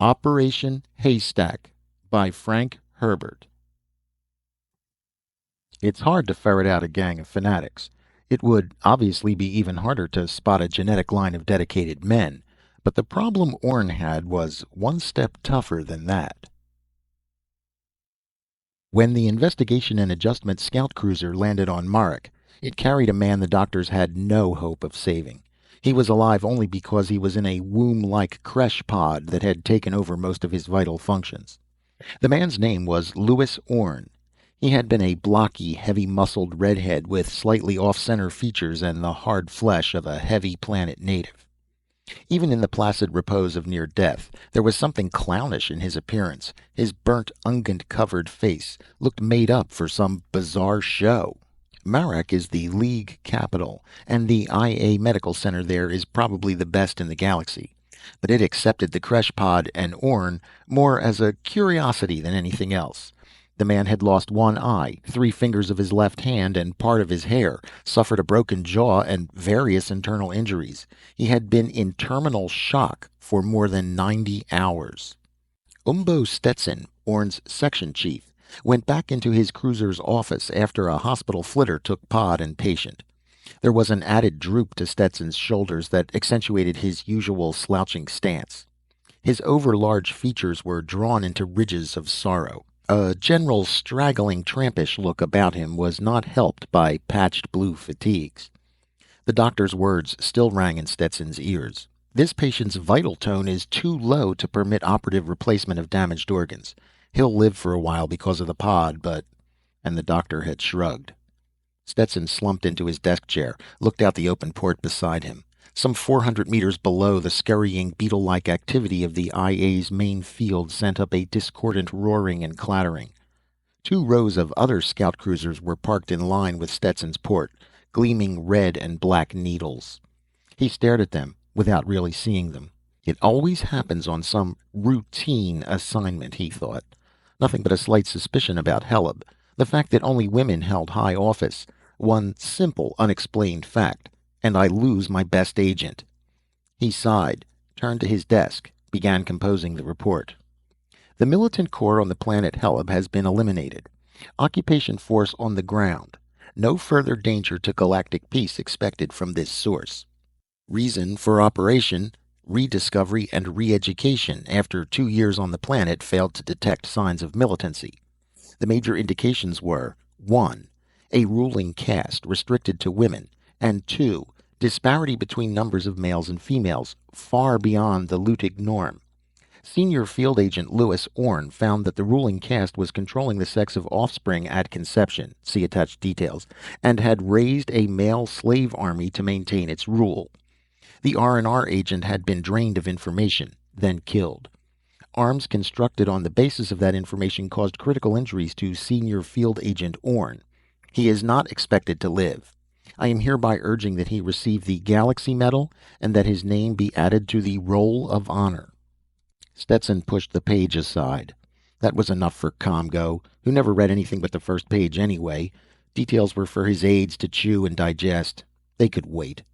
Operation Haystack by Frank Herbert. It's hard to ferret out a gang of fanatics. It would obviously be even harder to spot a genetic line of dedicated men, but the problem Orne had was one step tougher than that. When the Investigation and Adjustment scout cruiser landed on Marek, it carried a man the doctors had no hope of saving. He was alive only because he was in a womb-like creche pod that had taken over most of his vital functions. The man's name was Louis Orne. He had been a blocky, heavy-muscled redhead with slightly off-center features and the hard flesh of a heavy planet native. Even in the placid repose of near death, there was something clownish in his appearance. His burnt, ungent-covered face looked made up for some bizarre show. Marek is the League capital, and the IA medical center there is probably the best in the galaxy. But it accepted the creche pod and Orne more as a curiosity than anything else. The man had lost one eye, 3 fingers of his left hand, and part of his hair, suffered a broken jaw, and various internal injuries. He had been in terminal shock for more than 90 hours. Umbo Stetson, Orne's section chief, went back into his cruiser's office after a hospital flitter took pod and patient. There was an added droop to Stetson's shoulders that accentuated his usual slouching stance. His overlarge features were drawn into ridges of sorrow. A general straggling, trampish look about him was not helped by patched blue fatigues. The doctor's words still rang in Stetson's ears. This patient's vital tone is too low to permit operative replacement of damaged organs. He'll live for a while because of the pod, but... And the doctor had shrugged. Stetson slumped into his desk chair, looked out the open port beside him. Some 400 meters below, the scurrying, beetle-like activity of the IA's main field sent up a discordant roaring and clattering. 2 rows of other scout cruisers were parked in line with Stetson's port, gleaming red and black needles. He stared at them without really seeing them. It always happens on some routine assignment, he thought. Nothing but a slight suspicion about Heleb. The fact that only women held high office. One simple, unexplained fact. And I lose my best agent. He sighed, turned to his desk, began composing the report. The militant core on the planet Heleb has been eliminated. Occupation force on the ground. No further danger to galactic peace expected from this source. Reason for operation: rediscovery and re-education after 2 years on the planet failed to detect signs of militancy. The major indications were: 1. A ruling caste restricted to women, and 2. Disparity between numbers of males and females, far beyond the Lutig norm. Senior Field Agent Louis Orne found that the ruling caste was controlling the sex of offspring at conception, see attached details, and had raised a male slave army to maintain its rule. The R&R agent had been drained of information, then killed. Arms constructed on the basis of that information caused critical injuries to Senior Field Agent Orne. He is not expected to live. I am hereby urging that he receive the Galaxy Medal and that his name be added to the Roll of Honor. Stetson pushed the page aside. That was enough for Comgo, who never read anything but the first page anyway. Details were for his aides to chew and digest. They could wait.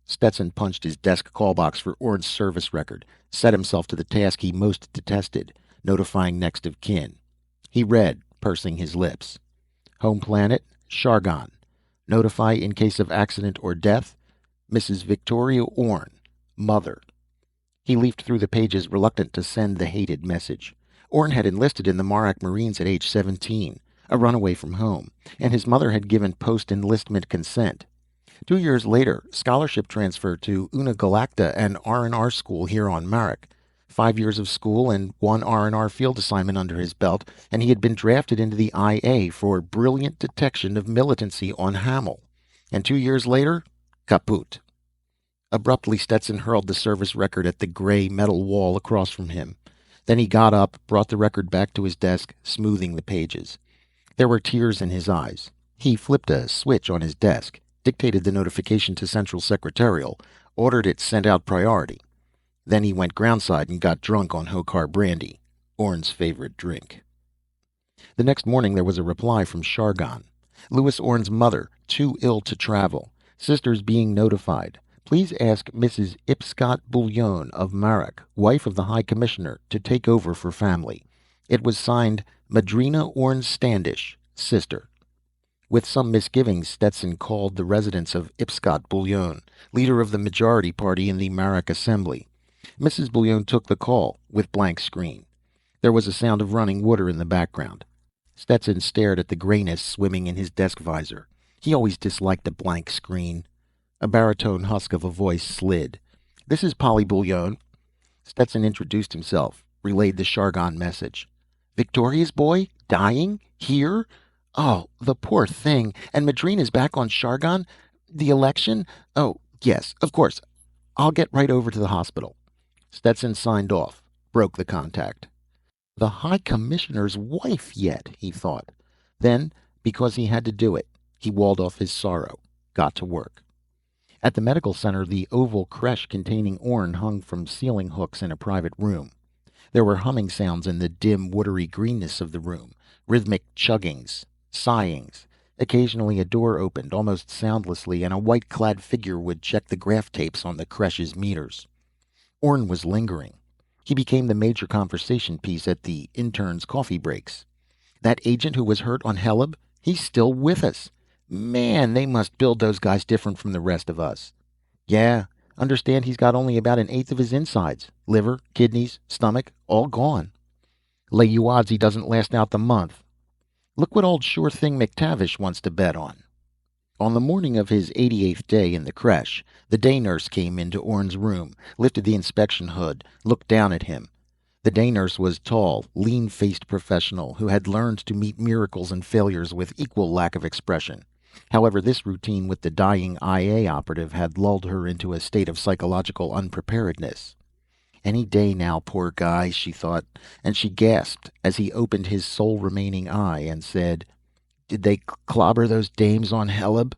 Stetson punched his desk call box for Orne's service record, set himself to the task he most detested, notifying next of kin. He read, pursing his lips. Home planet, Shargon. Notify in case of accident or death, Mrs. Victoria Orne, mother. He leafed through the pages, reluctant to send the hated message. Orne had enlisted in the Marak Marines at age 17, a runaway from home, and his mother had given post-enlistment consent. 2 years later, scholarship transfer to Una Galacta and R&R school here on Marek. 5 years of school and 1 R&R field assignment under his belt, and he had been drafted into the IA for brilliant detection of militancy on Hamel. And 2 years later, kaput. Abruptly, Stetson hurled the service record at the gray metal wall across from him. Then he got up, brought the record back to his desk, smoothing the pages. There were tears in his eyes. He flipped a switch on his desk, dictated the notification to Central Secretarial, ordered it sent out priority. Then he went groundside and got drunk on Hokar brandy, Orne's favorite drink. The next morning there was a reply from Shargon. Louis Orne's mother, too ill to travel. Sisters being notified. Please ask Mrs. Ipscott Bouillon of Marek, wife of the High Commissioner, to take over for family. It was signed Madrina Orne Standish, sister. With some misgivings, Stetson called the residence of Ipscott Bouillon, leader of the majority party in the Marek Assembly. Mrs. Bouillon took the call, with blank screen. There was a sound of running water in the background. Stetson stared at the grayness swimming in his desk visor. He always disliked a blank screen. A baritone husk of a voice slid. "This is Polly Bouillon." Stetson introduced himself, relayed the Chargon message. "Victoria's boy? Dying? Here? Oh, the poor thing. And Madrina's back on Chargon? The election? Oh, yes, of course. I'll get right over to the hospital." Stetson signed off, broke the contact. The High Commissioner's wife yet, he thought. Then, because he had to do it, he walled off his sorrow, got to work. At the medical center, the oval creche containing Orne hung from ceiling hooks in a private room. There were humming sounds in the dim, watery greenness of the room, rhythmic chuggings, sighings. Occasionally a door opened, almost soundlessly, and a white-clad figure would check the graph tapes on the creche's meters. Orne was lingering. He became the major conversation piece at the interns' coffee breaks. "That agent who was hurt on Heleb, he's still with us. Man, they must build those guys different from the rest of us. Yeah, understand he's got only about 1/8 of his insides. Liver, kidneys, stomach, all gone. Lay you odds he doesn't last out the month. Look what old Sure Thing McTavish wants to bet on." On the morning of his 88th day in the creche, the day nurse came into Orne's room, lifted the inspection hood, looked down at him. The day nurse was tall, lean-faced professional who had learned to meet miracles and failures with equal lack of expression. However, this routine with the dying IA operative had lulled her into a state of psychological unpreparedness. Any day now, poor guy, she thought, and she gasped as he opened his sole remaining eye and said, "Did they clobber those dames on Heleb?"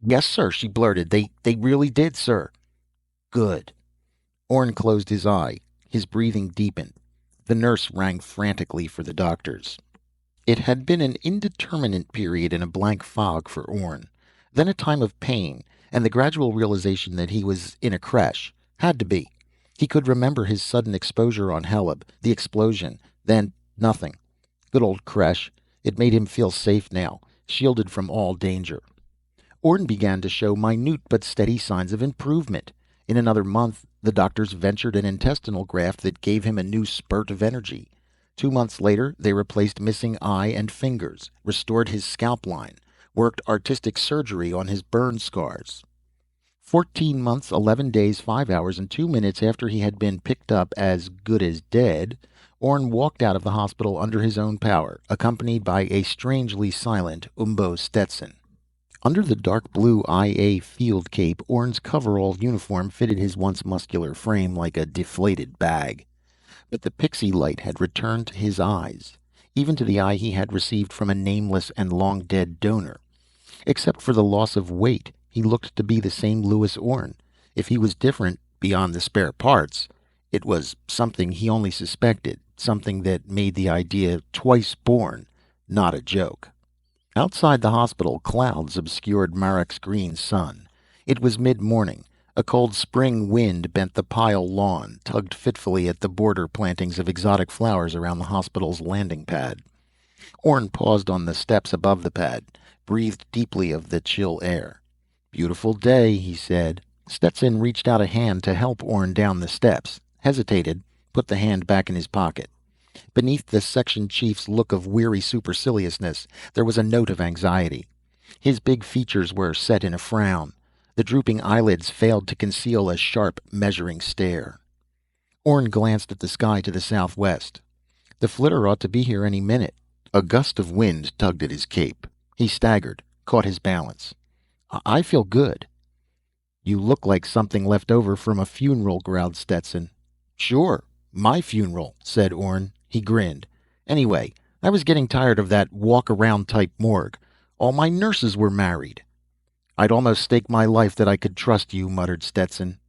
"Yes, sir," she blurted. They really did, sir." "Good." Orne closed his eye. His breathing deepened. The nurse rang frantically for the doctors. It had been an indeterminate period in a blank fog for Orne, then a time of pain, and the gradual realization that he was in a creche. Had to be. He could remember his sudden exposure on Heleb, the explosion, then nothing. Good old creche. It made him feel safe now, shielded from all danger. Orne began to show minute but steady signs of improvement. In another month, the doctors ventured an intestinal graft that gave him a new spurt of energy. 2 months later, they replaced missing eye and fingers, restored his scalp line, worked artistic surgery on his burn scars. 14 months, 11 days, 5 hours, and 2 minutes after he had been picked up as good as dead, Orne walked out of the hospital under his own power, accompanied by a strangely silent Umbo Stetson. Under the dark blue IA field cape, Orne's coverall uniform fitted his once muscular frame like a deflated bag. But the pixie light had returned to his eyes, even to the eye he had received from a nameless and long-dead donor. Except for the loss of weight, he looked to be the same Louis Orne. If he was different, beyond the spare parts, it was something he only suspected, something that made the idea twice born not a joke. Outside the hospital, clouds obscured Marek's green sun. It was mid-morning. A cold spring wind bent the pile lawn, tugged fitfully at the border plantings of exotic flowers around the hospital's landing pad. Orne paused on the steps above the pad, breathed deeply of the chill air. "Beautiful day," he said. Stetson reached out a hand to help Orne down the steps, hesitated, put the hand back in his pocket. Beneath the section chief's look of weary superciliousness, there was a note of anxiety. His big features were set in a frown. The drooping eyelids failed to conceal a sharp, measuring stare. Orne glanced at the sky to the southwest. The flitter ought to be here any minute. A gust of wind tugged at his cape. He staggered, caught his balance. "I feel good." "You look like something left over from a funeral," growled Stetson. "Sure, my funeral," said Orne. He grinned. "Anyway, I was getting tired of that walk-around type morgue. All my nurses were married." "I'd almost stake my life that I could trust you," muttered Stetson.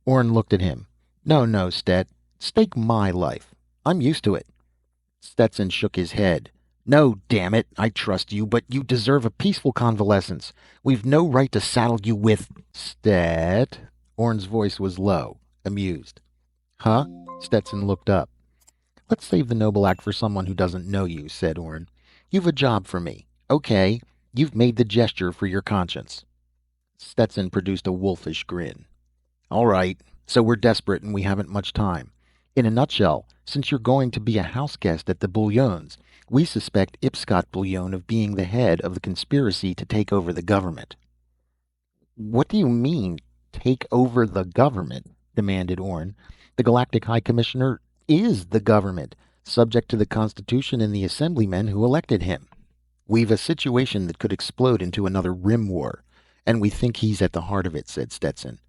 Orne looked at him. No, Stet. Stake my life. I'm used to it." Stetson shook his head. "No, damn it. I trust you, but you deserve a peaceful convalescence. We've no right to saddle you with—" "Stet." Orn's voice was low, amused. Huh? Stetson looked up. Let's save the noble act for someone who doesn't know you, said Orn. You've a job for me. Okay, you've made the gesture for your conscience. Stetson produced a wolfish grin. All right, so we're desperate and we haven't much time. In a nutshell, since you're going to be a house guest at the Bouillons, we suspect Ipscott Bouillon of being the head of the conspiracy to take over the government. What do you mean, take over the government? Demanded Orn. The Galactic High Commissioner is the government, subject to the Constitution and the assemblymen who elected him. We've a situation that could explode into another rim war, and we think he's at the heart of it, said Stetson.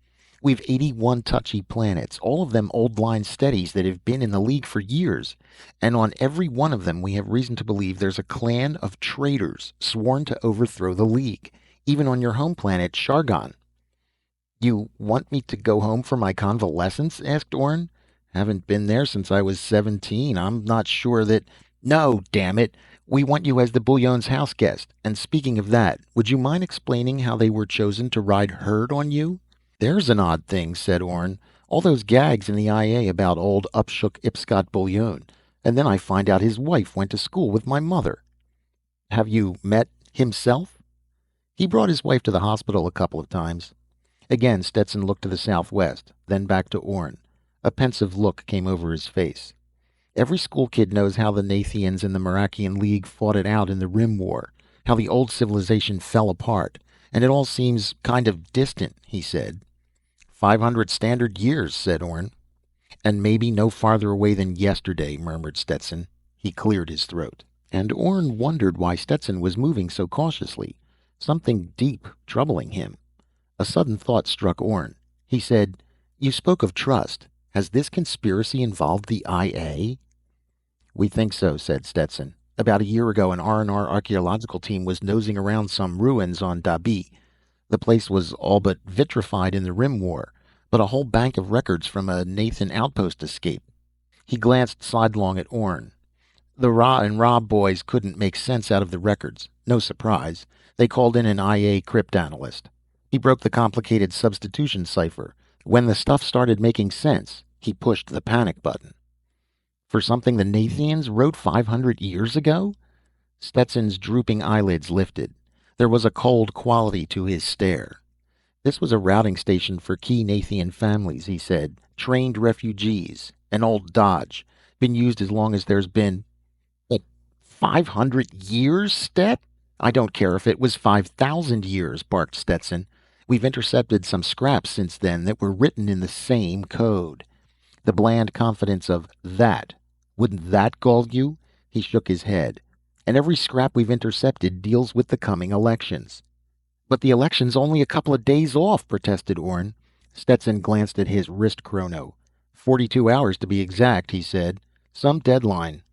We've 81 touchy planets, all of them old line steadies that have been in the League for years, and on every one of them we have reason to believe there's a clan of traitors sworn to overthrow the League, even on your home planet, Shargon. You want me to go home for my convalescence? Asked Orn. Haven't been there since I was 17. I'm not sure that... No, damn it. We want you as the Bouillon's house guest. And speaking of that, would you mind explaining how they were chosen to ride herd on you? There's an odd thing, said Orn. All those gags in the IA about old upshook Ipscott Bouillon. And then I find out his wife went to school with my mother. Have you met himself? He brought his wife to the hospital a couple of times. Again, Stetson looked to the southwest, then back to Orn. A pensive look came over his face. Every school kid knows how the Nathians and the Marakian League fought it out in the Rim War, how the old civilization fell apart, and it all seems kind of distant, he said. 500 standard years, said Orn. And maybe no farther away than yesterday, murmured Stetson. He cleared his throat. And Orn wondered why Stetson was moving so cautiously, something deep troubling him. A sudden thought struck Orn. He said, You spoke of trust. Has this conspiracy involved the IA? We think so, said Stetson. About a year ago, an R&R archaeological team was nosing around some ruins on Dabi. The place was all but vitrified in the Rim War, but a whole bank of records from a Nathan outpost escaped. He glanced sidelong at Orn. The Ra and Rob boys couldn't make sense out of the records. No surprise. They called in an IA cryptanalyst. He broke the complicated substitution cipher. When the stuff started making sense, he pushed the panic button. For something the Nathians wrote 500 years ago? Stetson's drooping eyelids lifted. There was a cold quality to his stare. This was a routing station for key Nathian families, he said. Trained refugees. An old Dodge. Been used as long as there's been... But 500 years, Stet? I don't care if it was 5,000 years, barked Stetson. We've intercepted some scraps since then that were written in the same code. The bland confidence of that. Wouldn't that gall you? He shook his head. And every scrap we've intercepted deals with the coming elections. But the election's only a couple of days off, protested Orn. Stetson glanced at his wrist chrono. 42 hours to be exact, he said. Some deadline.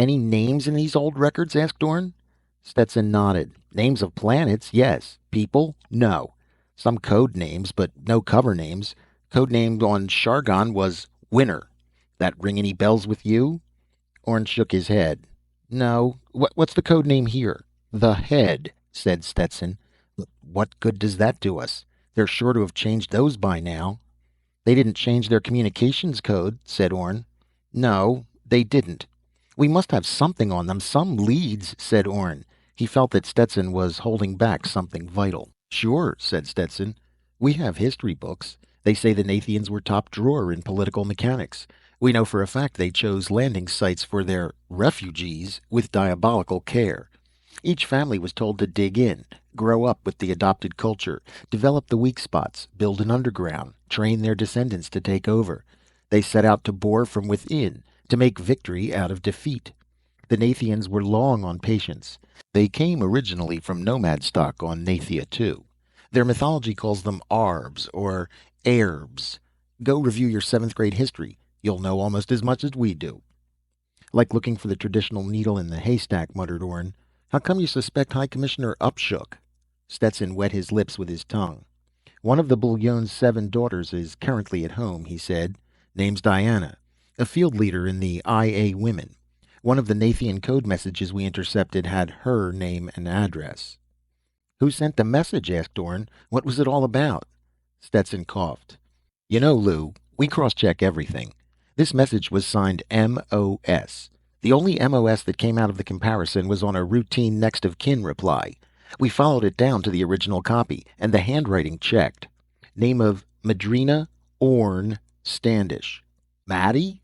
Any names in these old records? Asked Orn. Stetson nodded. Names of planets, yes. People, no. Some code names, but no cover names. Code name on Shargon was Winner. That ring any bells with you? Orn shook his head. No. What's the code name here? The Head, said Stetson. What good does that do us? They're sure to have changed those by now. They didn't change their communications code, said Orn. No, they didn't. We must have something on them, some leads, said Orn. He felt that Stetson was holding back something vital. Sure, said Stetson. We have history books. They say the Nathians were top drawer in political mechanics. We know for a fact they chose landing sites for their refugees with diabolical care. Each family was told to dig in, grow up with the adopted culture, develop the weak spots, build an underground, train their descendants to take over. They set out to bore from within, to make victory out of defeat. The Nathians were long on patience. They came originally from nomad stock on Nathia too. Their mythology calls them Arbs or Airbs. Go review your 7th grade history. You'll know almost as much as we do. Like looking for the traditional needle in the haystack, muttered Orn. How come you suspect High Commissioner Upshook? Stetson wet his lips with his tongue. One of the Bouillon's 7 daughters is currently at home, he said. Name's Diana, a field leader in the IA Women. One of the Nathian code messages we intercepted had her name and address. Who sent the message? Asked Orn. What was it all about? Stetson coughed. You know, Lou, we cross-check everything. This message was signed MOS. The only MOS that came out of the comparison was on a routine next of kin reply. We followed it down to the original copy, and the handwriting checked. Name of Madrina Orne Standish. Maddie?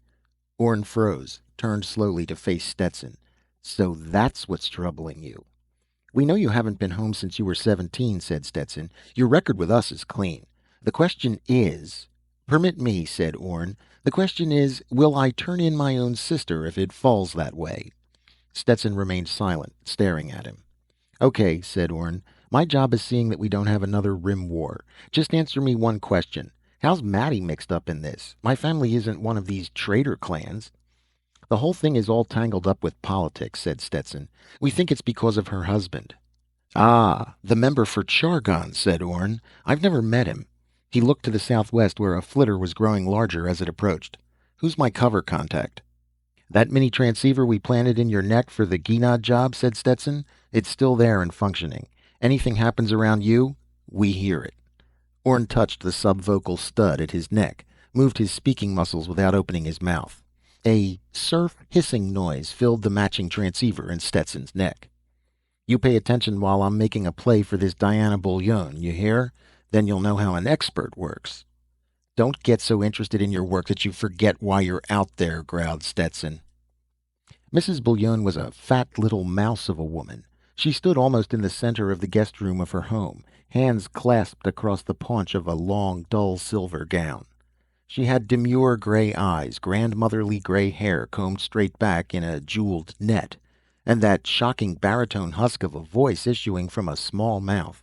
Orne froze, turned slowly to face Stetson. So that's what's troubling you. We know you haven't been home since you were 17, said Stetson. Your record with us is clean. The question is... Permit me, said Orne. The question is, will I turn in my own sister if it falls that way? Stetson remained silent, staring at him. Okay, said Orne. My job is seeing that we don't have another Rim War. Just answer me one question. How's Maddie mixed up in this? My family isn't one of these traitor clans. The whole thing is all tangled up with politics, said Stetson. We think it's because of her husband. Ah, the member for Chargon, said Orne. I've never met him. He looked to the southwest where a flitter was growing larger as it approached. Who's my cover contact? That mini transceiver we planted in your neck for the Ginod job, said Stetson. It's still there and functioning. Anything happens around you, we hear it. Orne touched the subvocal stud at his neck, moved his speaking muscles without opening his mouth. A surf hissing noise filled the matching transceiver in Stetson's neck. You pay attention while I'm making a play for this Diana Bouillon, you hear? Then you'll know how an expert works. Don't get so interested in your work that you forget why you're out there, growled Stetson. Mrs. Bouillon was a fat little mouse of a woman. She stood almost in the center of the guest room of her home, hands clasped across the paunch of a long, dull silver gown. She had demure gray eyes, grandmotherly gray hair combed straight back in a jeweled net, and that shocking baritone husk of a voice issuing from a small mouth.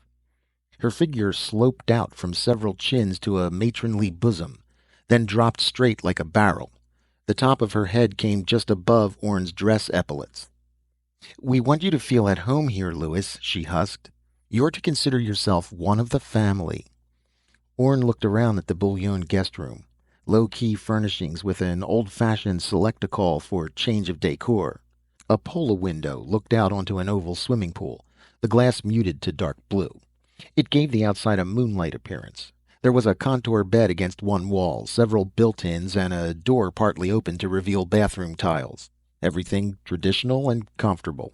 Her figure sloped out from several chins to a matronly bosom, then dropped straight like a barrel. The top of her head came just above Orne's dress epaulets. We want you to feel at home here, Lewis, she husked. You're to consider yourself one of the family. Orne looked around at the Bouillon guest room. Low-key furnishings with an old-fashioned select-a-call for change of decor. A polo window looked out onto an oval swimming pool, the glass muted to dark blue. It gave the outside a moonlight appearance. There was a contour bed against one wall, several built-ins, and a door partly open to reveal bathroom tiles. Everything traditional and comfortable.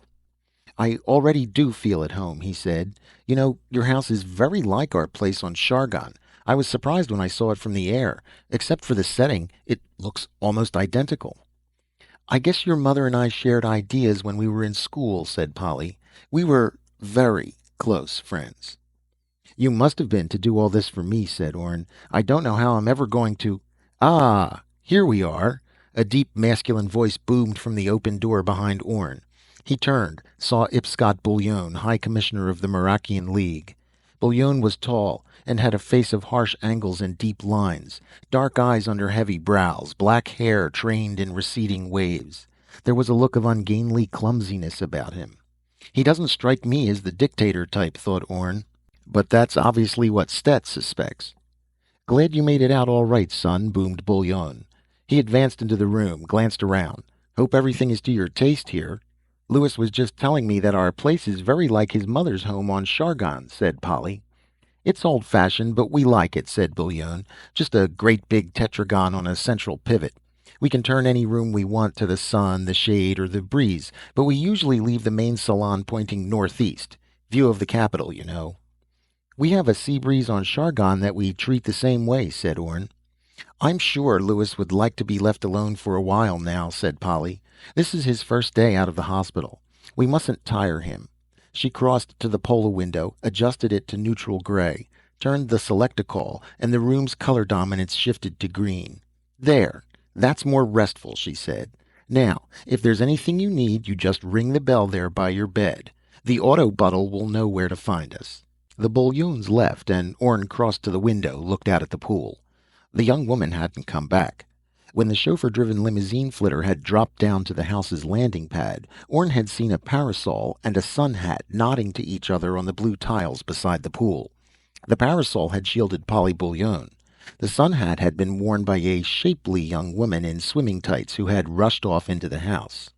I already do feel at home, he said. You know, your house is very like our place on Chargon. I was surprised when I saw it from the air. Except for the setting, it looks almost identical. I guess your mother and I shared ideas when we were in school, said Polly. We were very close friends. You must have been to do all this for me, said Orne. I don't know how I'm ever going to... Ah, here we are. A deep masculine voice boomed from the open door behind Orne. He turned, saw Ipscott Bouillon, High Commissioner of the Marakian League. Bouillon was tall and had a face of harsh angles and deep lines, dark eyes under heavy brows, black hair trained in receding waves. There was a look of ungainly clumsiness about him. He doesn't strike me as the dictator type, thought Orne. But that's obviously what Stet suspects. Glad you made it out all right, son, boomed Bouillon. He advanced into the room, glanced around. Hope everything is to your taste here. Lewis was just telling me that our place is very like his mother's home on Chargon, said Polly. It's old-fashioned, but we like it, said Bouillon. Just a great big tetragon on a central pivot. We can turn any room we want to the sun, the shade, or the breeze, but we usually leave the main salon pointing northeast. View of the capital, you know. We have a sea breeze on Chargon that we treat the same way, said Orne. I'm sure Lewis would like to be left alone for a while now, said Polly. This is his first day out of the hospital. We mustn't tire him. She crossed to the polo window, adjusted it to neutral gray, turned the select-a-call, and the room's color dominance shifted to green. There, that's more restful, she said. Now, if there's anything you need, you just ring the bell there by your bed. The Autobuttle will know where to find us. The Bouillons left, and Orne crossed to the window, looked out at the pool. The young woman hadn't come back. When the chauffeur-driven limousine flitter had dropped down to the house's landing pad, Orne had seen a parasol and a sun hat nodding to each other on the blue tiles beside the pool. The parasol had shielded Polly Bouillon. The sun hat had been worn by a shapely young woman in swimming tights who had rushed off into the house.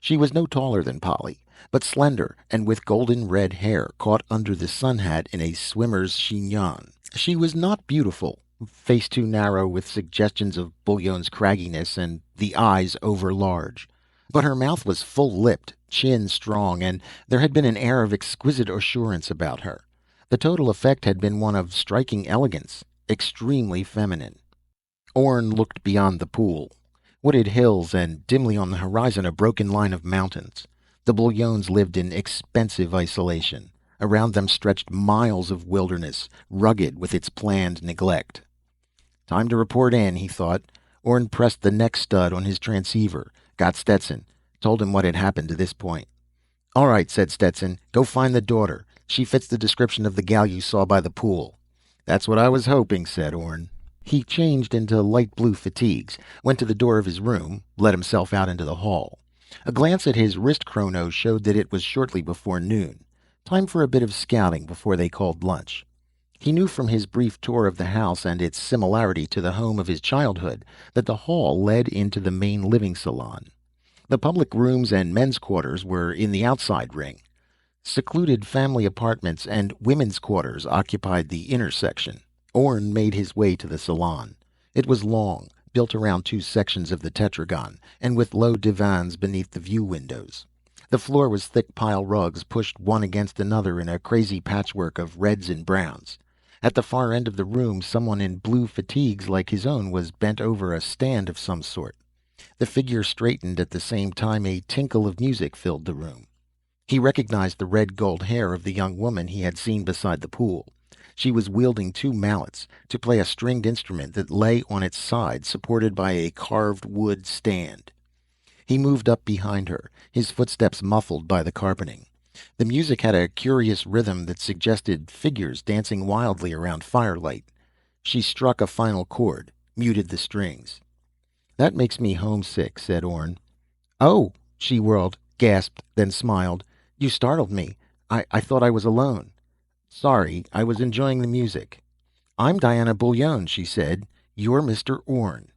She was no taller than Polly, but slender and with golden red hair caught under the sun hat in a swimmer's chignon. She was not beautiful, face too narrow with suggestions of Bullion's cragginess, and the eyes over large. But her mouth was full lipped, chin strong, and there had been an air of exquisite assurance about her. The total effect had been one of striking elegance, extremely feminine. Orne looked beyond the pool. Wooded hills and dimly on the horizon a broken line of mountains. The Bullions lived in expensive isolation. Around them stretched miles of wilderness, rugged with its planned neglect. Time to report in, he thought. Orne pressed the neck stud on his transceiver, got Stetson, told him what had happened to this point. "All right," said Stetson. "Go find the daughter. She fits the description of the gal you saw by the pool." "That's what I was hoping," said Orne. He changed into light blue fatigues, went to the door of his room, let himself out into the hall. A glance at his wrist chrono showed that it was shortly before noon. Time for a bit of scouting before they called lunch. He knew from his brief tour of the house and its similarity to the home of his childhood that the hall led into the main living salon. The public rooms and men's quarters were in the outside ring. Secluded family apartments and women's quarters occupied the inner section. Orne made his way to the salon. It was long, built around two sections of the tetragon, and with low divans beneath the view windows. The floor was thick pile rugs pushed one against another in a crazy patchwork of reds and browns. At the far end of the room, someone in blue fatigues like his own was bent over a stand of some sort. The figure straightened at the same time a tinkle of music filled the room. He recognized the red-gold hair of the young woman he had seen beside the pool. She was wielding two mallets to play a stringed instrument that lay on its side, supported by a carved wood stand. He moved up behind her, his footsteps muffled by the carpeting. The music had a curious rhythm that suggested figures dancing wildly around firelight. She struck a final chord, muted the strings. "That makes me homesick," said Orne. "Oh," she whirled, gasped, then smiled. "You startled me. I thought I was alone." "Sorry, I was enjoying the music." "I'm Diana Bullion," she said. "You're Mr. Orne."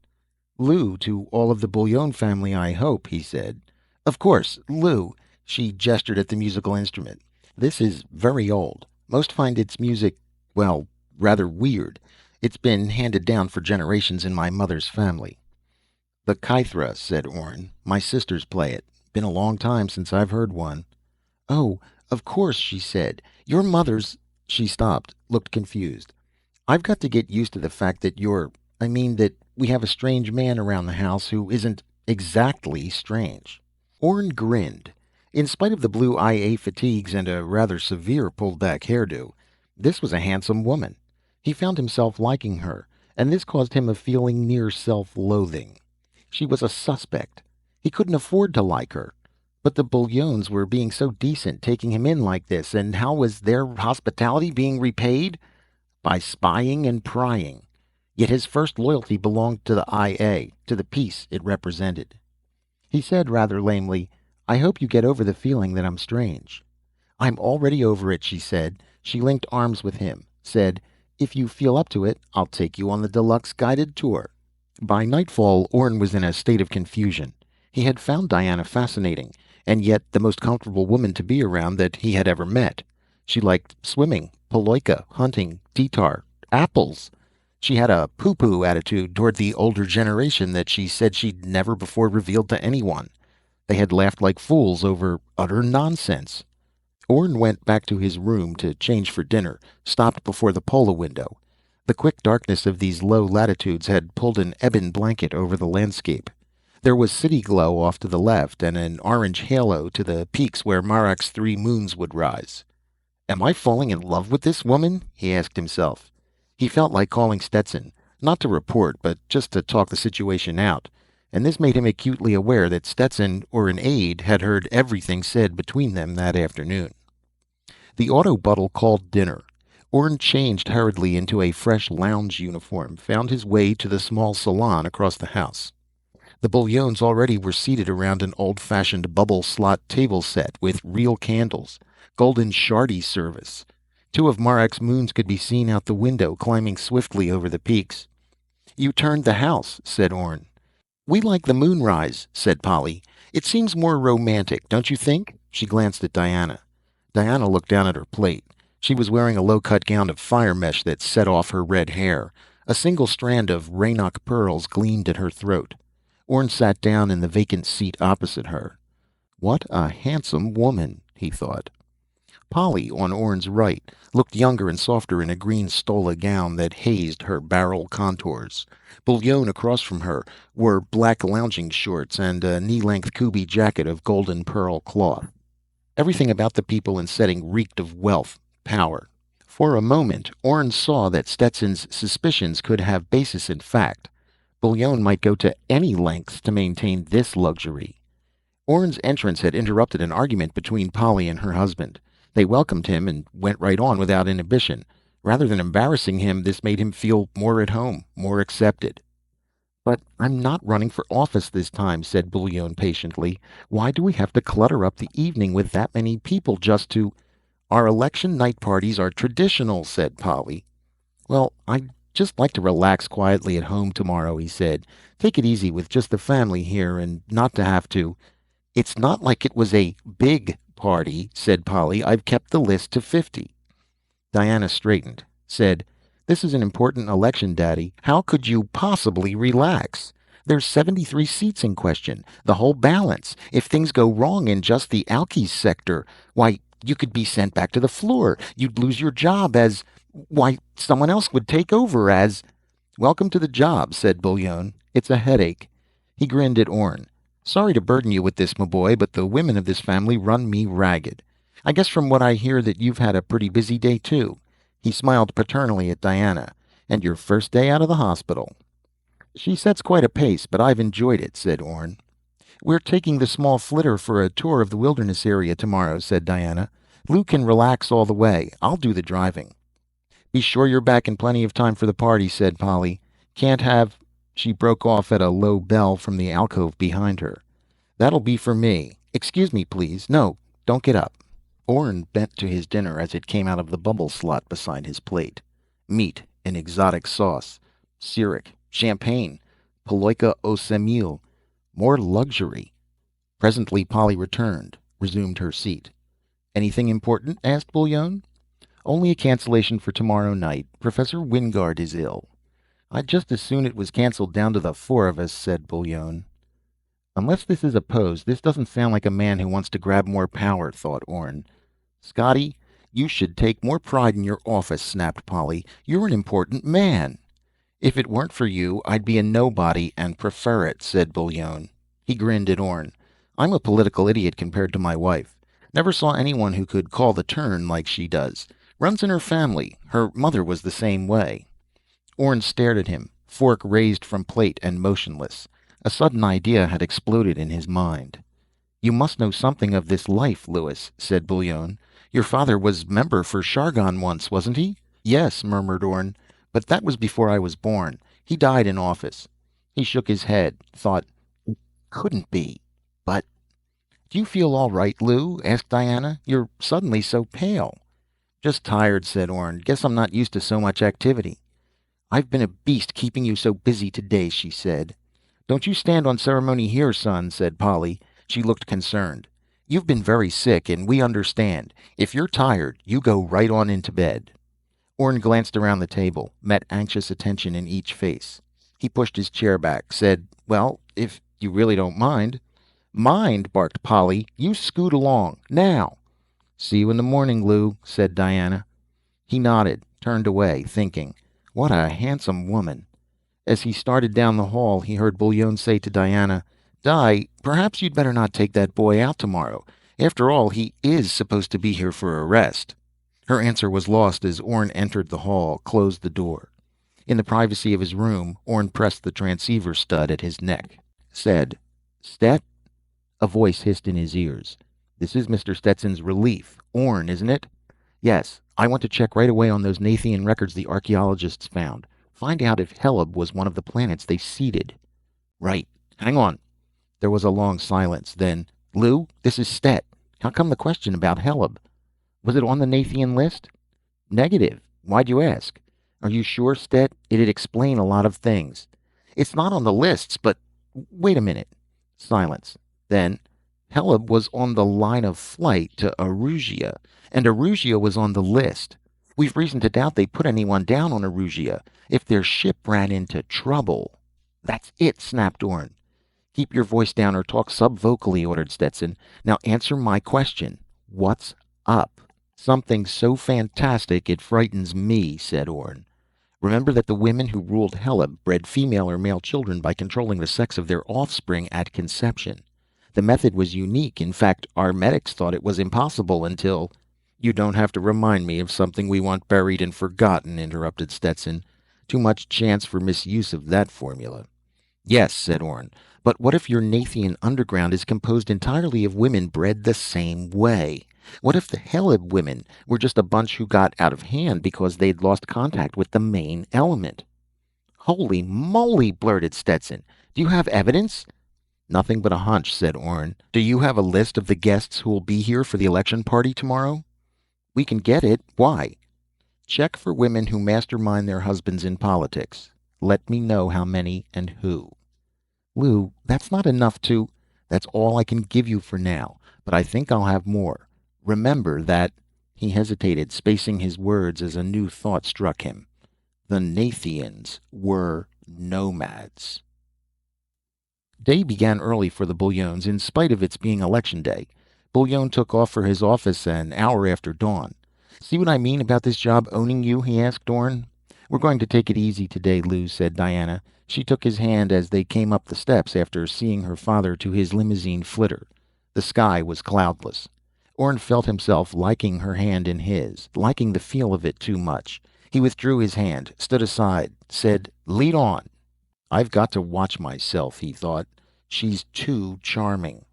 "Lou to all of the Bullion family, I hope," he said. "Of course, Lou." She gestured at the musical instrument. "This is very old. Most find its music, well, rather weird. It's been handed down for generations in my mother's family." "The Kythra," said Orne. "My sisters play it. Been a long time since I've heard one." "Oh, of course," she said. "Your mother's—" She stopped, looked confused. "I've got to get used to the fact that that we have a strange man around the house who isn't exactly strange." Orne grinned. In spite of the blue IA fatigues and a rather severe pulled-back hairdo, this was a handsome woman. He found himself liking her, and this caused him a feeling near self-loathing. She was a suspect. He couldn't afford to like her. But the Bullions were being so decent, taking him in like this, and how was their hospitality being repaid? By spying and prying. Yet his first loyalty belonged to the IA, to the peace it represented. He said rather lamely, "I hope you get over the feeling that I'm strange." "I'm already over it," she said. She linked arms with him, said, "If you feel up to it, I'll take you on the deluxe guided tour." By nightfall, Orne was in a state of confusion. He had found Diana fascinating, and yet the most comfortable woman to be around that he had ever met. She liked swimming, poloika, hunting, guitar, apples. She had a poo-poo attitude toward the older generation that she said she'd never before revealed to anyone. They had laughed like fools over utter nonsense. Orne went back to his room to change for dinner, stopped before the polo window. The quick darkness of these low latitudes had pulled an ebon blanket over the landscape. There was city glow off to the left, and an orange halo to the peaks where Marak's three moons would rise. "Am I falling in love with this woman?" he asked himself. He felt like calling Stetson, not to report, but just to talk the situation out. And this made him acutely aware that Stetson, or an aide, had heard everything said between them that afternoon. The autobuttle called dinner. Orne changed hurriedly into a fresh lounge uniform, found his way to the small salon across the house. The Bullions already were seated around an old-fashioned bubble slot table set with real candles, golden shardy service. Two of Marak's moons could be seen out the window, climbing swiftly over the peaks. "You turned the house," said Orne. "We like the moonrise," said Polly. "It seems more romantic, don't you think?" She glanced at Diana. Diana looked down at her plate. She was wearing a low-cut gown of fire mesh that set off her red hair. A single strand of Raynoch pearls gleamed at her throat. Orne sat down in the vacant seat opposite her. What a handsome woman, he thought. Polly, on Orne's right, looked younger and softer in a green stola gown that hazed her barrel contours. Bouillon, across from her, wore black lounging shorts and a knee-length Kubi jacket of golden pearl cloth. Everything about the people and setting reeked of wealth, power. For a moment, Orne saw that Stetson's suspicions could have basis in fact. Bouillon might go to any lengths to maintain this luxury. Orne's entrance had interrupted an argument between Polly and her husband. They welcomed him and went right on without inhibition. Rather than embarrassing him, this made him feel more at home, more accepted. "But I'm not running for office this time," said Bouillon patiently. "Why do we have to clutter up the evening with that many people just to—" "Our election night parties are traditional," said Polly. "Well, I'd just like to relax quietly at home tomorrow," he said. "Take it easy with just the family here and not to have to—" "It's not like it was a big party," said Polly. "I've kept the list to 50. Diana straightened, said, "This is an important election, Daddy. How could you possibly relax? There's 73 seats in question, the whole balance. If things go wrong in just the Alkes sector, why, you could be sent back to the floor. You'd lose your job as... Why, someone else would take over as—" "Welcome to the job," said Bouillon. "It's a headache." He grinned at Orne. "Sorry to burden you with this, my boy, but the women of this family run me ragged. I guess from what I hear that you've had a pretty busy day, too." He smiled paternally at Diana. "And your first day out of the hospital." "She sets quite a pace, but I've enjoyed it," said Orne. "We're taking the small flitter for a tour of the wilderness area tomorrow," said Diana. "Lou can relax all the way. I'll do the driving." "Be sure you're back in plenty of time for the party," said Polly. "Can't have—" She broke off at a low bell from the alcove behind her. "That'll be for me. Excuse me, please. No, don't get up." Orne bent to his dinner as it came out of the bubble slot beside his plate. Meat in exotic sauce, Cyric, champagne, Poloika au semil, more luxury. Presently Polly returned, resumed her seat. "Anything important?" asked Bouillon. "Only a cancellation for tomorrow night. Professor Wingard is ill." "I'd just as soon it was canceled down to the 4 of us," said Bouillon. Unless this is a pose, this doesn't sound like a man who wants to grab more power, thought Orne. "Scotty, you should take more pride in your office," snapped Polly. "You're an important man." "If it weren't for you, I'd be a nobody and prefer it," said Bouillon. He grinned at Orne. "I'm a political idiot compared to my wife. Never saw anyone who could call the turn like she does. Runs in her family. Her mother was the same way." Orne stared at him, fork raised from plate and motionless. A sudden idea had exploded in his mind. "You must know something of this life, Louis," said Bouillon. "Your father was member for Chargon once, wasn't he?" "Yes," murmured Orne, "but that was before I was born. He died in office." He shook his head, thought, "It couldn't be, but—" "Do you feel all right, Lou?" asked Diana. "You're suddenly so pale." "Just tired," said Orne. "Guess I'm not used to so much activity." "I've been a beast keeping you so busy today," she said. "Don't you stand on ceremony here, son," said Polly. She looked concerned. "You've been very sick, and we understand. If you're tired, you go right on into bed." Orne glanced around the table, met anxious attention in each face. He pushed his chair back, said, "Well, if you really don't mind." "Mind?" barked Polly. "You scoot along. Now." "See you in the morning, Lou," said Diana. He nodded, turned away, thinking, "What a handsome woman." As he started down the hall, he heard Bouillon say to Diana, "Di, perhaps you'd better not take that boy out tomorrow. After all, he is supposed to be here for a rest." Her answer was lost as Orne entered the hall, closed the door. In the privacy of his room, Orne pressed the transceiver stud at his neck. Said, "Stet?" A voice hissed in his ears. "This is Mr. Stetson's relief. Orne, isn't it?" "Yes. I want to check right away on those Nathian records the archaeologists found. Find out if Heleb was one of the planets they seeded." "Right. Hang on." There was a long silence. Then, "Lou, this is Stet. How come the question about Heleb? Was it on the Nathian list?" "Negative. Why'd you ask?" "Are you sure, Stet? It'd explain a lot of things." "It's not on the lists, but—" "Wait a minute." Silence. Then, Heleb was on the line of flight to Arugia, and Arugia was on the list. We've reason to doubt they put anyone down on Arugia if their ship ran into trouble. That's it, snapped Orn. Keep your voice down or talk subvocally, ordered Stetson. Now answer my question. What's up? Something so fantastic it frightens me, said Orn. Remember that the women who ruled Heleb bred female or male children by controlling the sex of their offspring at conception. The method was unique. In fact, our medics thought it was impossible until... You don't have to remind me of something we want buried and forgotten, interrupted Stetson. Too much chance for misuse of that formula. Yes, said Orn, but what if your Nathian underground is composed entirely of women bred the same way? What if the Heleb women were just a bunch who got out of hand because they'd lost contact with the main element? Holy moly, blurted Stetson. Do you have evidence? Nothing but a hunch, said Orn. Do you have a list of the guests who will be here for the election party tomorrow? We can get it. Why? Check for women who mastermind their husbands in politics. Let me know how many and who. Lou, that's not enough to... That's all I can give you for now, but I think I'll have more. Remember that... He hesitated, spacing his words as a new thought struck him. The Nathians were nomads. Day began early for the Bullions, in spite of its being election day. Bullion took off for his office an hour after dawn. See what I mean about this job owning you? He asked Orn. We're going to take it easy today, Lou, said Diana. She took his hand as they came up the steps after seeing her father to his limousine flitter. The sky was cloudless. Orn felt himself liking her hand in his, liking the feel of it too much. He withdrew his hand, stood aside, said, "Lead on." I've got to watch myself, he thought. She's too charming.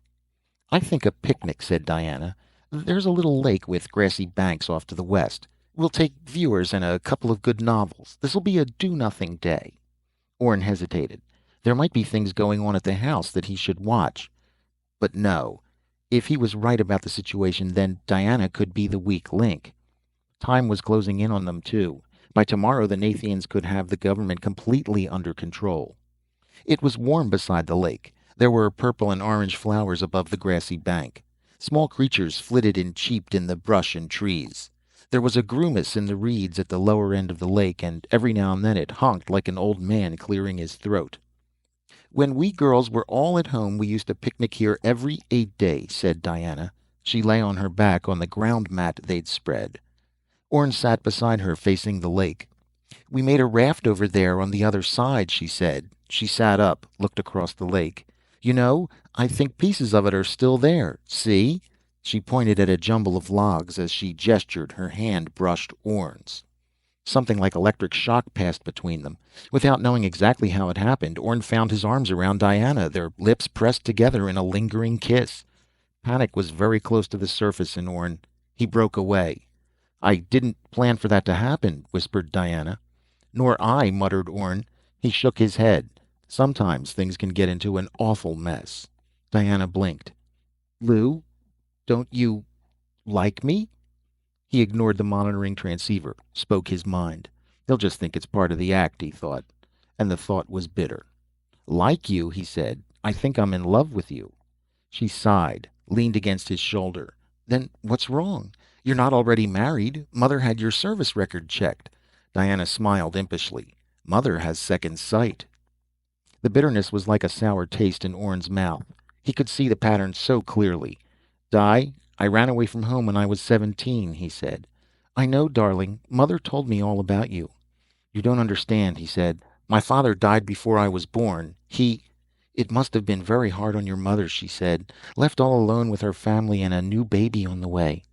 I think a picnic, said Diana. There's a little lake with grassy banks off to the west. We'll take viewers and a couple of good novels. This'll be a do-nothing day. Orn hesitated. There might be things going on at the house that he should watch. But no. If he was right about the situation, then Diana could be the weak link. Time was closing in on them, too. By tomorrow, the Nathians could have the government completely under control. It was warm beside the lake. There were purple and orange flowers above the grassy bank. Small creatures flitted and cheeped in the brush and trees. There was a grumus in the reeds at the lower end of the lake, and every now and then it honked like an old man clearing his throat. When we girls were all at home, we used to picnic here every 8-day, said Diana. She lay on her back on the ground mat they'd spread. Orn sat beside her, facing the lake. We made a raft over there on the other side, she said. She sat up, looked across the lake. You know, I think pieces of it are still there. See? She pointed at a jumble of logs as she gestured. Her hand brushed Orn's. Something like electric shock passed between them. Without knowing exactly how it happened, Orn found his arms around Diana, their lips pressed together in a lingering kiss. Panic was very close to the surface in Orn. He broke away. I didn't plan for that to happen, whispered Diana. Nor I, muttered Orn. He shook his head. Sometimes things can get into an awful mess. Diana blinked. Lou, don't you like me? He ignored the monitoring transceiver, spoke his mind. They'll just think it's part of the act, he thought. And the thought was bitter. Like you, he said. I think I'm in love with you. She sighed, leaned against his shoulder. Then what's wrong? You're not already married. Mother had your service record checked. Diana smiled impishly. Mother has second sight. The bitterness was like a sour taste in Orn's mouth. He could see the pattern so clearly. Di, I ran away from home when I was 17, he said. I know, darling. Mother told me all about you. You don't understand, he said. My father died before I was born. It must have been very hard on your mother, she said. Left all alone with her family and a new baby on the way.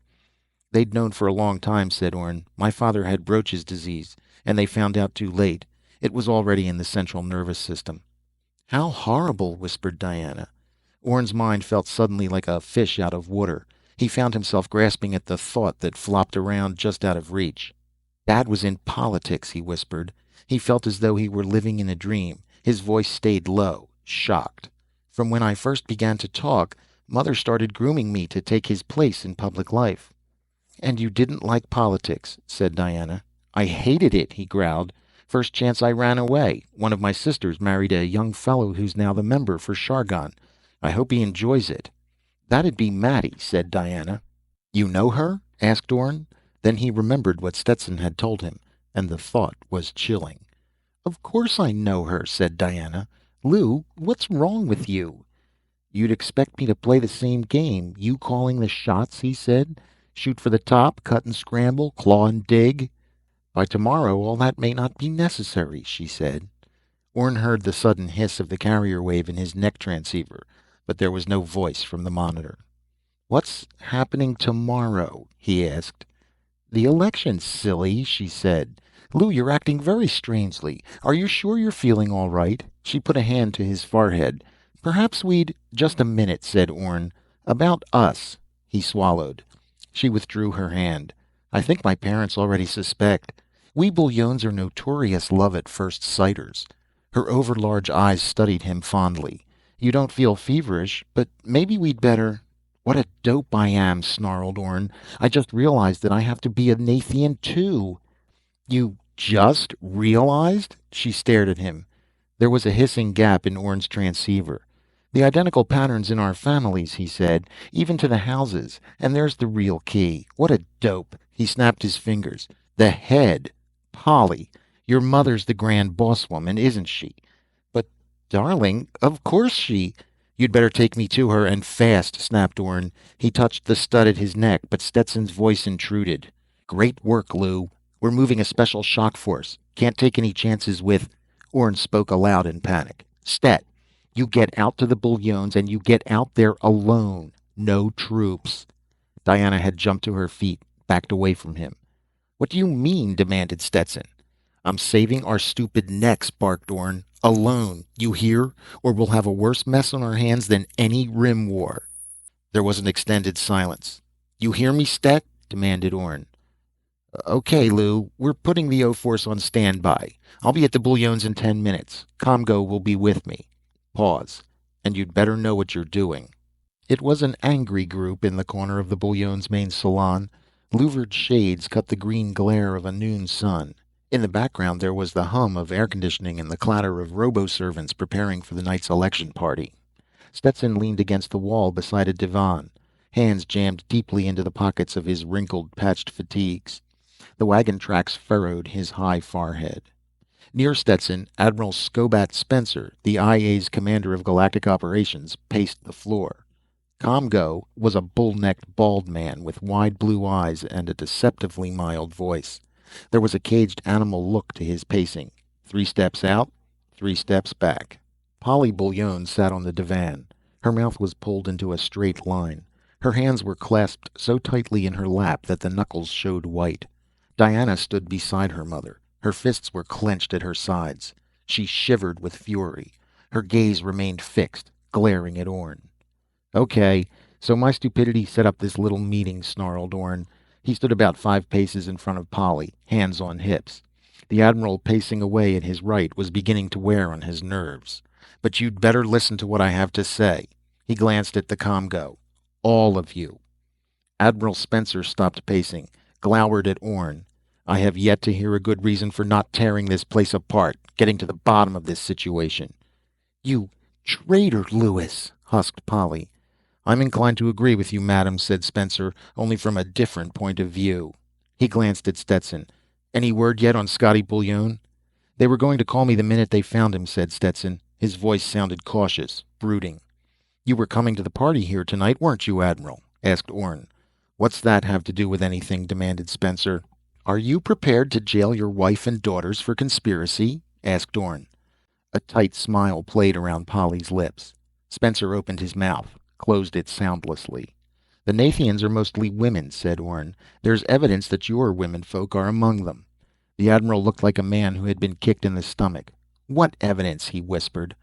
They'd known for a long time, said Orn. My father had Broach's disease, and they found out too late. It was already in the central nervous system. How horrible, whispered Diana. Orn's mind felt suddenly like a fish out of water. He found himself grasping at the thought that flopped around just out of reach. Dad was in politics, he whispered. He felt as though he were living in a dream. His voice stayed low, shocked. From when I first began to talk, Mother started grooming me to take his place in public life. And you didn't like politics, said Diana. I hated it, he growled. First chance I ran away. One of my sisters married a young fellow who's now the member for Shargon. I hope he enjoys it. That'd be Maddie, said Diana. You know her? Asked Orne. Then he remembered what Stetson had told him, and the thought was chilling. Of course I know her, said Diana. Lou, what's wrong with you? You'd expect me to play the same game, you calling the shots, he said. Shoot for the top, cut and scramble, claw and dig. By tomorrow, all that may not be necessary, she said. Orne heard the sudden hiss of the carrier wave in his neck transceiver, but there was no voice from the monitor. What's happening tomorrow? He asked. The election, silly, she said. Lou, you're acting very strangely. Are you sure you're feeling all right? She put a hand to his forehead. Perhaps we'd... Just a minute, said Orne. About us. He swallowed. She withdrew her hand. I think my parents already suspect. We Bouillons are notorious love-at-first-sighters. Her overlarge eyes studied him fondly. You don't feel feverish, but maybe we'd better... What a dope I am, snarled Orne. I just realized that I have to be a Nathian too. You just realized? She stared at him. There was a hissing gap in Orne's transceiver. The identical patterns in our families, he said, even to the houses. And there's the real key. What a dope. He snapped his fingers. The head. Polly. Your mother's the grand boss woman, isn't she? But, darling, of course she... You'd better take me to her, and fast, snapped Orne. He touched the stud at his neck, but Stetson's voice intruded. Great work, Lou. We're moving a special shock force. Can't take any chances with... Orne spoke aloud in panic. Stet, you get out to the Bouillons, and you get out there alone. No troops. Diana had jumped to her feet, backed away from him. What do you mean? Demanded Stetson. I'm saving our stupid necks, barked Orne. Alone, you hear? Or we'll have a worse mess on our hands than any rim war. There was an extended silence. You hear me, Stet? Demanded Orne. Okay, Lou, we're putting the O-Force on standby. I'll be at the Bouillons in 10 minutes. Comgo will be with me. Pause. And you'd better know what you're doing. It was an angry group in the corner of the Bouillons' main salon. Louvered shades cut the green glare of a noon sun. In the background there was the hum of air conditioning and the clatter of robo-servants preparing for the night's election party. Stetson leaned against the wall beside a divan, hands jammed deeply into the pockets of his wrinkled, patched fatigues. The wagon tracks furrowed his high forehead. Near Stetson, Admiral Scobat Spencer, the IA's commander of galactic operations, paced the floor. Comgo was a bull-necked, bald man with wide blue eyes and a deceptively mild voice. There was a caged animal look to his pacing. 3 steps out, 3 steps back. Polly Bouillon sat on the divan. Her mouth was pulled into a straight line. Her hands were clasped so tightly in her lap that the knuckles showed white. Diana stood beside her mother. Her fists were clenched at her sides. She shivered with fury. Her gaze remained fixed, glaring at Orne. Okay, so my stupidity set up this little meeting, snarled Orne. He stood about 5 paces in front of Polly, hands on hips. The Admiral pacing away at his right was beginning to wear on his nerves. But you'd better listen to what I have to say. He glanced at the Comgo. All of you. Admiral Spencer stopped pacing, glowered at Orne. I have yet to hear a good reason for not tearing this place apart, getting to the bottom of this situation. You traitor, Lewis, husked Polly. I'm inclined to agree with you, madam, said Spencer, only from a different point of view. He glanced at Stetson. Any word yet on Scotty Bouillon? They were going to call me the minute they found him, said Stetson. His voice sounded cautious, brooding. You were coming to the party here tonight, weren't you, Admiral? Asked Orne. What's that have to do with anything? Demanded Spencer. Are you prepared to jail your wife and daughters for conspiracy? Asked Orne. A tight smile played around Polly's lips. Spencer opened his mouth, closed it soundlessly. The Nathians are mostly women, said Orne. There's evidence that your womenfolk are among them. The Admiral looked like a man who had been kicked in the stomach. What evidence? He whispered.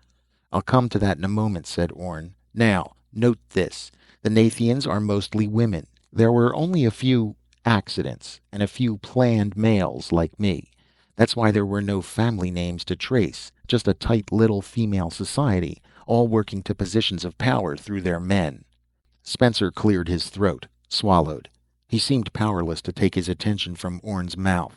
I'll come to that in a moment, said Orne. Now, note this. The Nathians are mostly women. There were only a few accidents and a few planned males like me. That's why there were no family names to trace, just a tight little female society, all working to positions of power through their men. Spencer cleared his throat, swallowed. He seemed powerless to take his attention from Orne's mouth.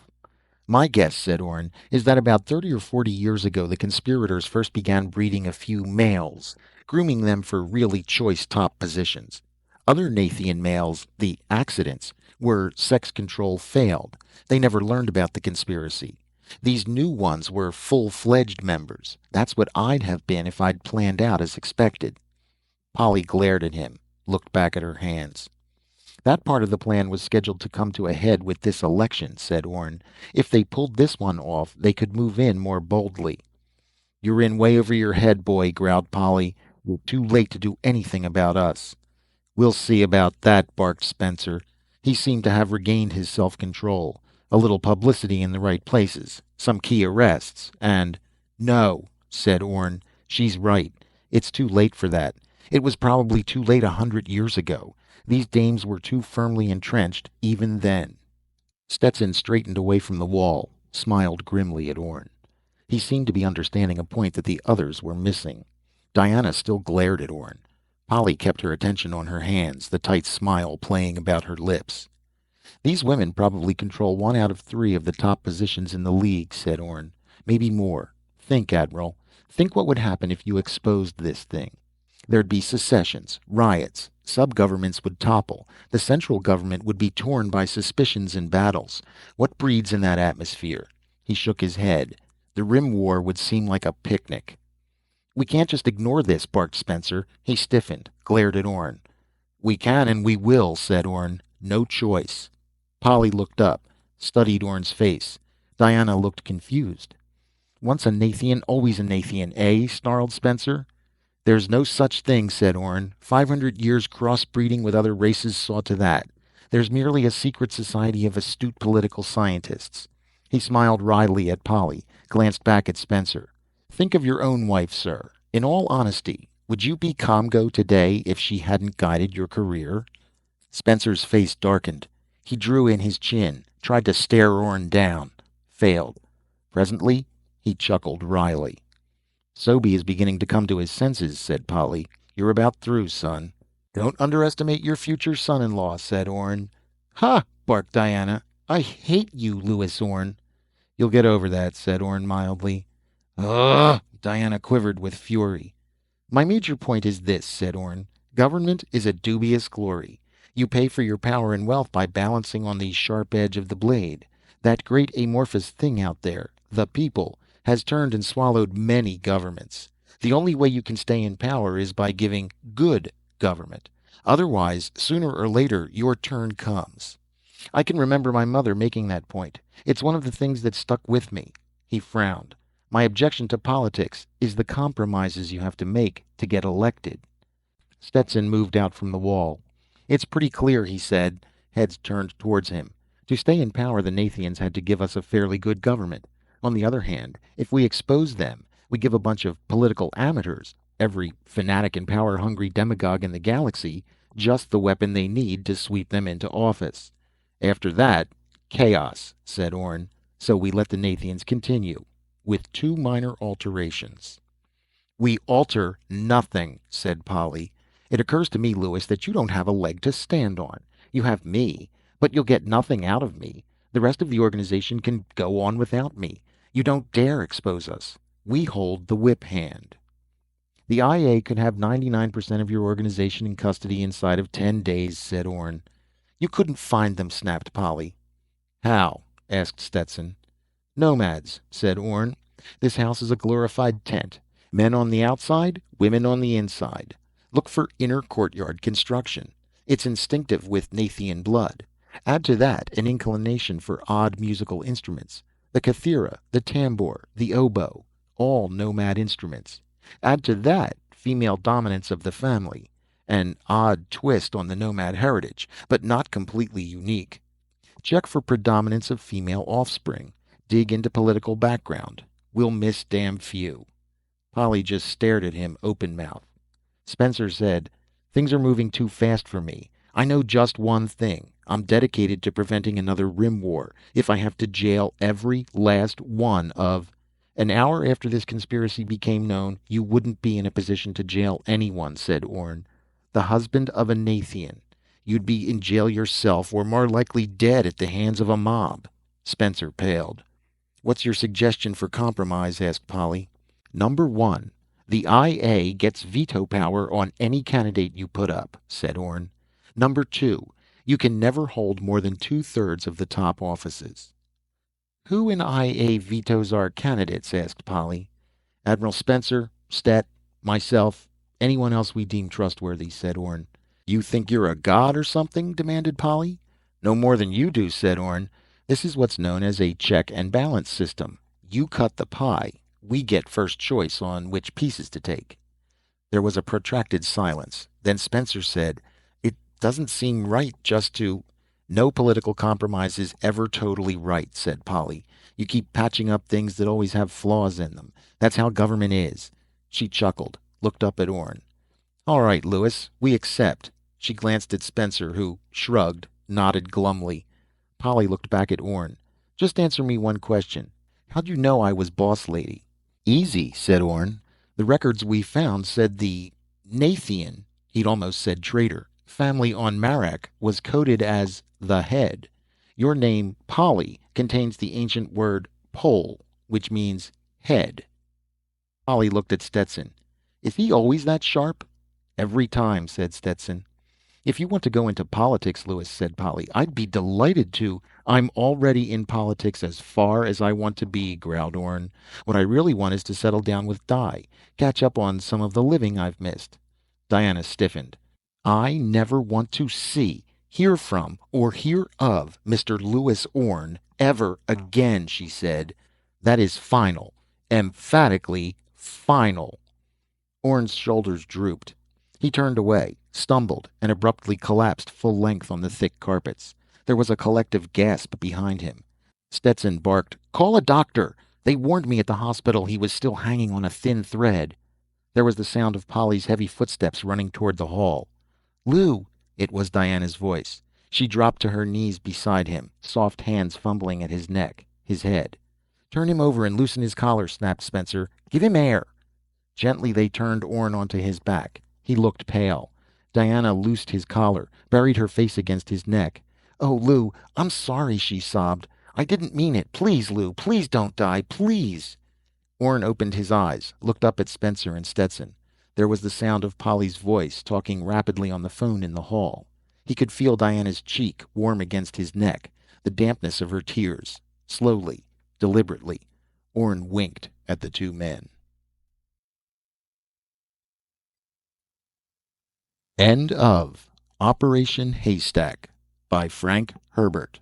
My guess, said Orne, is that about 30 or 40 years ago the conspirators first began breeding a few males, grooming them for really choice top positions. Other Nathian males, the accidents, were sex control failed. They never learned about the conspiracy. These new ones were full-fledged members. That's what I'd have been if I'd planned out as expected. Polly glared at him, looked back at her hands. That part of the plan was scheduled to come to a head with this election, said Orne. If they pulled this one off, they could move in more boldly. You're in way over your head, boy, growled Polly. You're too late to do anything about us. We'll see about that, barked Spencer. He seemed to have regained his self-control. A little publicity in the right places, some key arrests, and... No, said Orne. She's right. It's too late for that. It was probably too late 100 years ago. These dames were too firmly entrenched even then. Stetson straightened away from the wall, smiled grimly at Orne. He seemed to be understanding a point that the others were missing. Diana still glared at Orne. Polly kept her attention on her hands, the tight smile playing about her lips. These women probably control 1 out of 3 of the top positions in the League, said Orne. Maybe more. Think, Admiral. Think what would happen if you exposed this thing. There'd be secessions, riots, sub-governments would topple, the central government would be torn by suspicions and battles. What breeds in that atmosphere? He shook his head. The Rim War would seem like a picnic. We can't just ignore this, barked Spencer. He stiffened, glared at Orne. We can and we will, said Orne. No choice. Polly looked up, studied Orne's face. Diana looked confused. Once a Nathian, always a Nathian, eh? Snarled Spencer. There's no such thing, said Orne. 500 years crossbreeding with other races saw to that. There's merely a secret society of astute political scientists. He smiled wryly at Polly, glanced back at Spencer. Think of your own wife, sir. In all honesty, would you be Comgo today if she hadn't guided your career? Spencer's face darkened. He drew in his chin, tried to stare Orne down. Failed. Presently, he chuckled wryly. Sobe is beginning to come to his senses, said Polly. You're about through, son. Don't underestimate your future son-in-law, said Orne. Ha! Barked Diana. I hate you, Louis Orne. You'll get over that, said Orne mildly. Ugh! Diana quivered with fury. My major point is this, said Orne. Government is a dubious glory. You pay for your power and wealth by balancing on the sharp edge of the blade. That great amorphous thing out there, the people, has turned and swallowed many governments. The only way you can stay in power is by giving good government. Otherwise, sooner or later, your turn comes. I can remember my mother making that point. It's one of the things that stuck with me. He frowned. My objection to politics is the compromises you have to make to get elected. Stetson moved out from the wall. It's pretty clear, he said, heads turned towards him. To stay in power, the Nathians had to give us a fairly good government. On the other hand, if we expose them, we give a bunch of political amateurs, every fanatic and power-hungry demagogue in the galaxy, just the weapon they need to sweep them into office. After that, chaos, said Orne. So we let the Nathians continue, with 2 minor alterations. We alter nothing, said Polly. It occurs to me, Louis, that you don't have a leg to stand on. You have me, but you'll get nothing out of me. The rest of the organization can go on without me. You don't dare expose us. We hold the whip hand. The IA could have 99% of your organization in custody inside of 10 days, said Orne. You couldn't find them, snapped Polly. How? Asked Stetson. Nomads, said Orne. This house is a glorified tent. Men on the outside, women on the inside. Look for inner courtyard construction. It's instinctive with Nathian blood. Add to that an inclination for odd musical instruments. The kathira, the tambour, the oboe, all nomad instruments. Add to that female dominance of the family. An odd twist on the nomad heritage, but not completely unique. Check for predominance of female offspring. Dig into political background. We'll miss damn few. Polly just stared at him open-mouthed. Spencer said, Things are moving too fast for me. I know just one thing. I'm dedicated to preventing another Rim War, if I have to jail every last one of... An hour after this conspiracy became known, you wouldn't be in a position to jail anyone, said Orne. The husband of a Nathian. You'd be in jail yourself, or more likely dead at the hands of a mob. Spencer paled. What's your suggestion for compromise? Asked Polly. Number 1. The IA gets veto power on any candidate you put up, said Orne. Number 2, you can never hold more than 2/3 of the top offices. Who in IA vetoes our candidates? Asked Polly. Admiral Spencer, Stet, myself, anyone else we deem trustworthy, said Orne. You think you're a god or something? Demanded Polly. No more than you do, said Orne. This is what's known as a check and balance system. You cut the pie. We get first choice on which pieces to take. There was a protracted silence. Then Spencer said, It doesn't seem right just to. No political compromise is ever totally right, said Polly. You keep patching up things that always have flaws in them. That's how government is. She chuckled, looked up at Orne. All right, Lewis, we accept. She glanced at Spencer, who shrugged, nodded glumly. Polly looked back at Orne. Just answer me one question. How'd you know I was boss lady? Easy, said Orne. The records we found said the Nathian, he'd almost said traitor, family on Marak was coded as the head. Your name, Polly, contains the ancient word pol, which means head. Polly looked at Stetson. Is he always that sharp? Every time, said Stetson. If you want to go into politics, Lewis, said Polly, I'd be delighted to. I'm already in politics as far as I want to be, growled Orne. What I really want is to settle down with Di, catch up on some of the living I've missed. Diana stiffened. I never want to see, hear from, or hear of Mr. Lewis Orne ever again, she said. That is final. Emphatically final. Orne's shoulders drooped. He turned away, stumbled, and abruptly collapsed full length on the thick carpets. There was a collective gasp behind him. Stetson barked, Call a doctor! They warned me at the hospital he was still hanging on a thin thread. There was the sound of Polly's heavy footsteps running toward the hall. Lou! It was Diana's voice. She dropped to her knees beside him, soft hands fumbling at his neck, his head. Turn him over and loosen his collar, snapped Spencer. Give him air! Gently they turned Orne onto his back. He looked pale. Diana loosed his collar, buried her face against his neck. Oh, Lou, I'm sorry, she sobbed. I didn't mean it. Please, Lou, please don't die, please. Orne opened his eyes, looked up at Spencer and Stetson. There was the sound of Polly's voice, talking rapidly on the phone in the hall. He could feel Diana's cheek warm against his neck, the dampness of her tears. Slowly, deliberately, Orne winked at the two men. End of Operation Haystack by Frank Herbert.